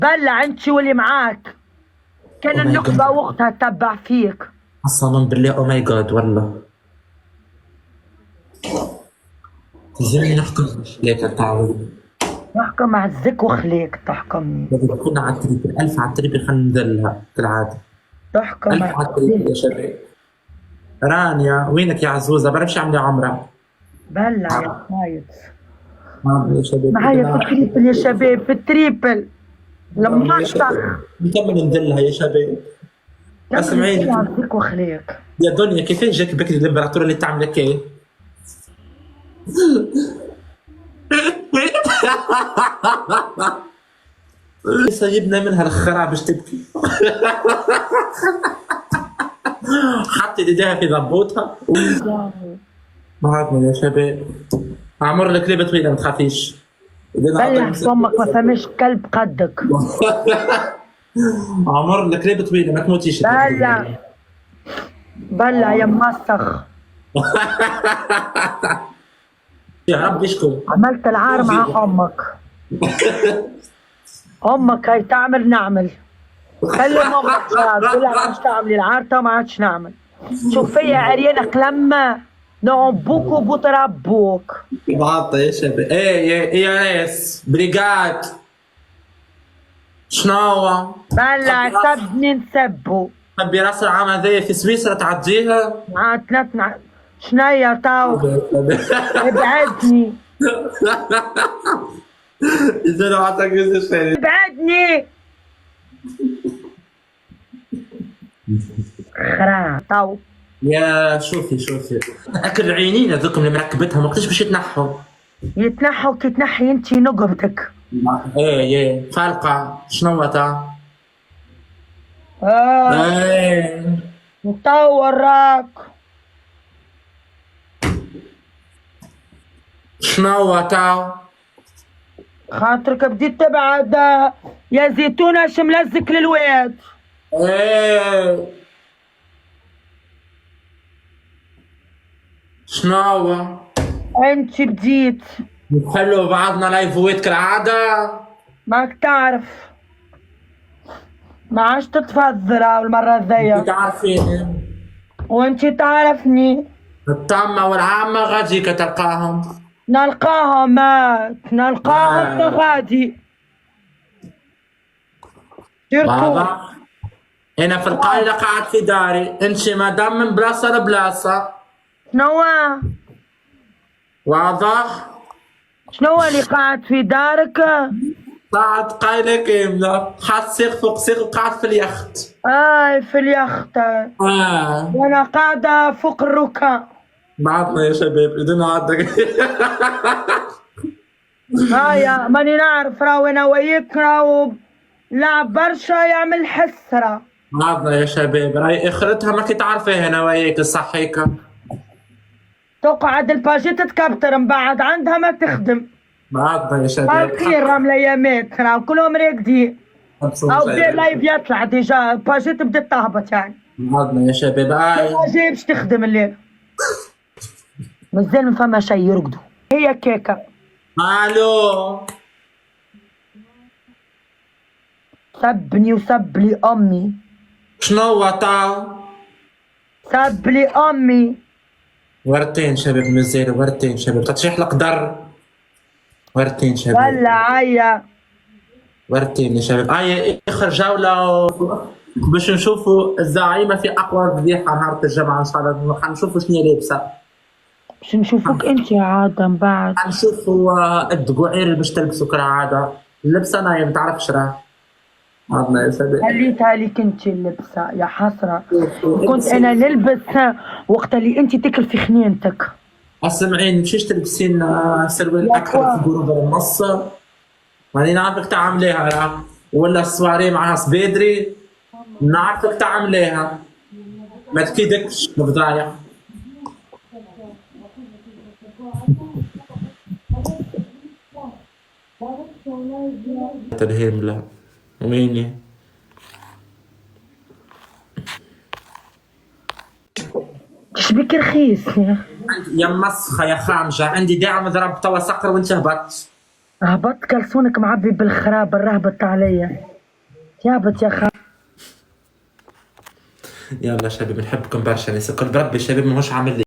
بلع انت واللي معاك. كان النقبة وقتها تتبع فيك. قسما بالله او ماي جاد والله تلزمني نحكم ليك تعود. تحكم عزك وخليك تحكمني. كنا على التريبل 1000 على التريبل خلينا ندلها كالعادة. تحكم 1000 على التريبل يا شباب. رانيا وينك يا عزوزة؟ بعرفش عاملة عمرة. بلع يا خايف. يا شباب معايا في التريبل يا شباب، في التريبل لما اشطخ. نكمل ندلها يا شباب. اسمعيني عزك وخليك يا دنيا، كيفاش جاك بكري الامبراطورة اللي تعمل لك ايه؟ سيبنا منها الخرا باش تبكي. حطت ايديها في ضبوطها. معاكم يا شباب. عمر الكليبة طويلة ما تخافيش. بلع فمك ما فماش كلب قدك. عمر الكليبة طويلة ما تموتيش. بلع بلع يا موسخ. يا رب يشكر. عملت العار مع امك. امك هي تعمل نعمل. خلي امك تقول لها مش تعملي العار تو ما عادش نعمل. شوف فيا عريانك لما نعبوك وبتربوك. بعطى يا شباب. ايه يا ناس بريجاد. شنو؟ بلع سبني نسبو. تبي راس العام هذايا في سويسرا تعديها؟ مع ثلاث شنيا تو. ابعدني. إذا لو عطاك جزء ثاني. ابعدني. خرا تو. يا شوفي اكل عينين هذوكم اللي مركبتها ما قلتش باش يتنحوا. يتنحوا كي تنحي انتي نقبتك. ايه فالقة شنو تا؟ ايه تو وراك. شنو تا؟ خاطرك بديت تبعد يا زيتونة اش ملزق للواد. ايه شنو؟ انت بديت. نحلوا بعضنا لايفوات كالعادة. ماك تعرف ما عادش تتفضل المرة الجاية. تعرفيني وانت تعرفني. الطامة والعامة غاديك تلقاهم. نلقاهم غادي. واضح؟ أنا في القاهرة قاعد في داري، أنت مادام من بلاصة لبلاصة. شنو؟ واضح؟ شنو اللي قاعد في دارك؟ قاعد قايلة كاملة، حاط سيق فوق سيق وقاعد في اليخت. في اليخت. وانا قاعدة فوق الركاب. بعضنا يا شباب إذن عندك. هايا ماني نعرف راهو انا وياك راهو لعب برشا يعمل حسرة. بعضنا يا شباب راهي اخرتها ما كي تعرفيها انا وياك صحيكا. تقعد الباجيت تكبتر من بعد عندها ما تخدم. بعضنا يا شباب. خير راهم الايامات راهو كلهم راقدين. او بدا لايف يطلع ديجا الباجيت بدات تهبط يعني. بعضنا يا شباب. الباجيت باش تخدم الليل. مازال ما فما شي يرقدوا. هي كيكة. الو. سبني وسب لي امي. شنو تاو؟ سب لي امي. ورتين شباب مازال ورتين شباب تطيح القدر. ورتين شباب. ولا عيا. ورتين يا شباب. اخر جولة باش نشوفوا الزعيمة في اقوى فضيحة نهار الجمعة ان شاء الله. حنشوفوا شنو هي لابسة. باش نشوفوك انت عادة من بعد. حنشوفوا الدقوعير اللي باش تلبسوا كالعادة. اللبسة انا ما تعرفش راه. عضنا يا شباب. خليتها ليك انت اللبسة يا حسرة. كنت انا نلبس وقت اللي انت تاكل في خنينتك. اسمعيني مشيش تلبسين سروال اكثر في جروب النص. ماني نعرفك تعمليها راه. ولا السواري معها سبيدري نعرفك تعمليها. ما تكيدكش بفضايح. تلهيم لا ويني؟ شبيك رخيص يا مسخة يا خامجة عندي داعم ضرب توا سقر وانت هبطت. هبط كلسونك معبي بالخراب الرهبط عليا. تعبت يا خالد. يلا شباب بنحبكم برشا، نسكر بربي الشباب ماهوش عامل لي